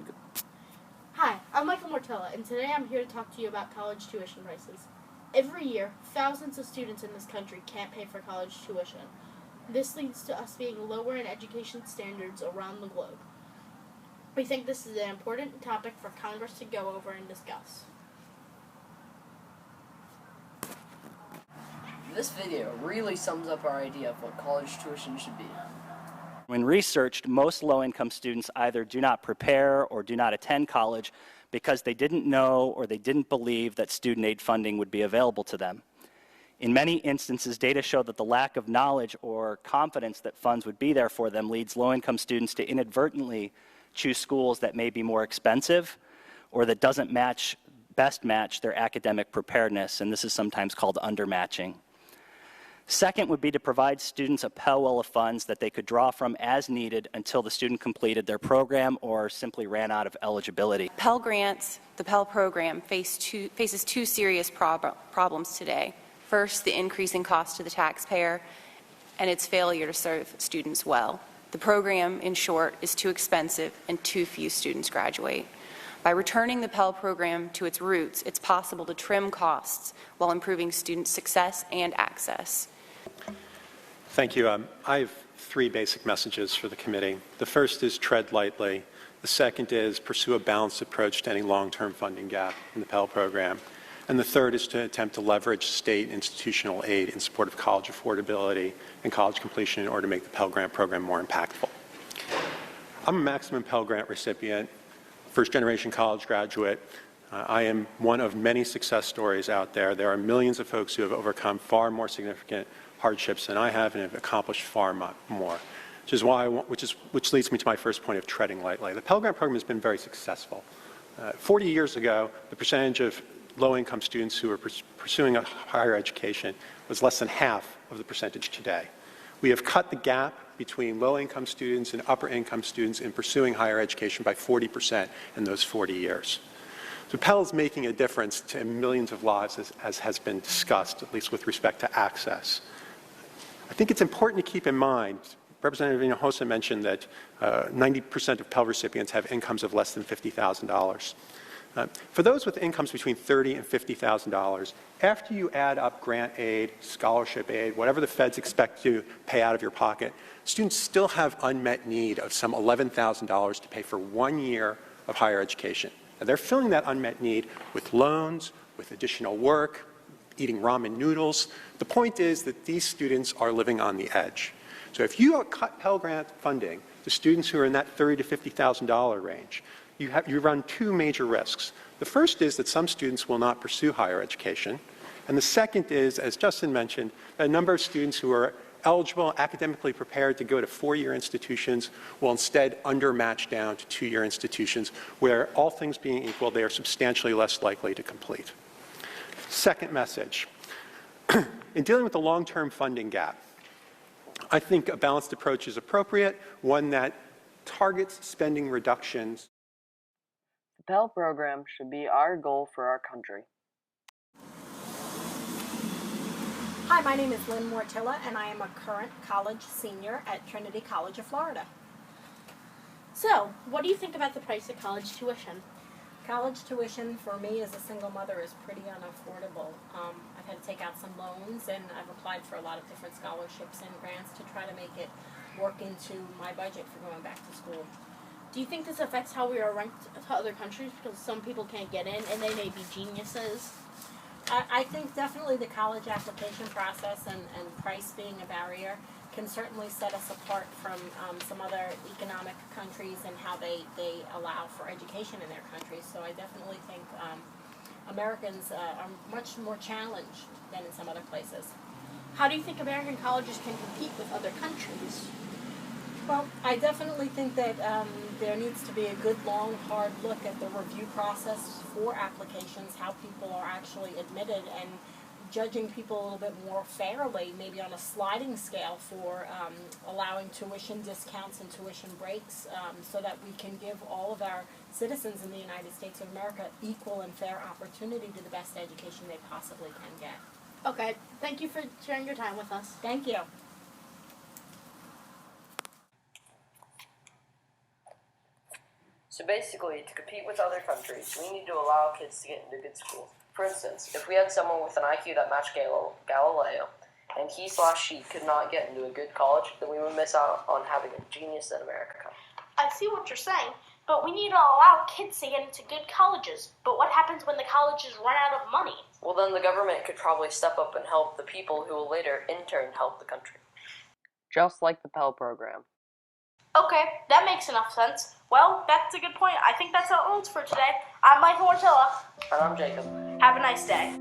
tuition. Hi, I'm Michael Mortilla, and today I'm here to talk to you about college tuition prices. Every year, thousands of students in this country can't pay for college tuition. This leads to us being lower in education standards around the globe. We think this is an important topic for Congress to go over and discuss. This video really sums up our idea of what college tuition should be. When researched, most low-income students either do not prepare or do not attend college because they didn't know or they didn't believe that student aid funding would be available to them. In many instances, data show that the lack of knowledge or confidence that funds would be there for them leads low-income students to inadvertently choose schools that may be more expensive or that doesn't best match their academic preparedness, and this is sometimes called undermatching. Second would be to provide students a Pell Well of funds that they could draw from as needed until the student completed their program or simply ran out of eligibility. Pell Grants, the Pell program, faces two serious problems today. First, the increasing cost to the taxpayer and its failure to serve students well. The program, in short, is too expensive and too few students graduate. By returning the Pell program to its roots, it's possible to trim costs while improving student success and access. Thank you. I have three basic messages for the committee. The first is tread lightly. The second is pursue a balanced approach to any long-term funding gap in the Pell program. And the third is to attempt to leverage state institutional aid in support of college affordability and college completion in order to make the Pell Grant program more impactful. I'm a maximum Pell Grant recipient, first-generation college graduate. I am one of many success stories out there. There are millions of folks who have overcome far more significant hardships than I have and have accomplished far more, which leads me to my first point of treading lightly. The Pell Grant program has been very successful. 40 years ago, the percentage of low-income students who were pursuing a higher education was less than half of the percentage today. We have cut the gap between low-income students and upper-income students in pursuing higher education by 40% in those 40 years. So Pell is making a difference to millions of lives, as has been discussed, at least with respect to access. I think it's important to keep in mind, Representative Hinojosa mentioned that 90% of Pell recipients have incomes of less than $50,000. For those with incomes between $30,000 and $50,000, after you add up grant aid, scholarship aid, whatever the feds expect to pay out of your pocket, students still have unmet need of some $11,000 to pay for 1 year of higher education. And they're filling that unmet need with loans, with additional work, eating ramen noodles. The point is that these students are living on the edge. So if you cut Pell Grant funding to students who are in that $30,000 to $50,000 range, you run two major risks. The first is that some students will not pursue higher education. And the second is, as Justin mentioned, that a number of students who are eligible, academically prepared to go to 4-year institutions will instead undermatch down to 2-year institutions where, all things being equal, they are substantially less likely to complete. Second message. In dealing with the long-term funding gap, I think a balanced approach is appropriate, one that targets spending reductions. The Pell program should be our goal for our country. Hi, my name is Lynn Mortilla, and I am a current college senior at Trinity College of Florida. So, what do you think about the price of college tuition? College tuition for me as a single mother is pretty unaffordable. I've had to take out some loans, and I've applied for a lot of different scholarships and grants to try to make it work into my budget for going back to school. Do you think this affects how we are ranked to other countries because some people can't get in and they may be geniuses? I think definitely the college application process and price being a barrier can certainly set us apart from some other economic countries and how they allow for education in their countries. So I definitely think Americans are much more challenged than in some other places. How do you think American colleges can compete with other countries? Well, I definitely think that there needs to be a good, long, hard look at the review process for applications, how people are actually admitted, and judging people a little bit more fairly, maybe on a sliding scale for allowing tuition discounts and tuition breaks so that we can give all of our citizens in the United States of America equal and fair opportunity to the best education they possibly can get. Okay, thank you for sharing your time with us. Thank you. So basically, to compete with other countries, we need to allow kids to get into good schools. For instance, if we had someone with an IQ that matched Galileo, and he/she could not get into a good college, then we would miss out on having a genius in America. I see what you're saying, but we need to allow kids to get into good colleges. But what happens when the colleges run out of money? Well, then the government could probably step up and help the people who will later, in turn, help the country. Just like the Pell Program. Okay, that makes enough sense. Well, that's a good point. I think that's all it holds for today. I'm Michael Mortilla. And I'm Jacob. Have a nice day.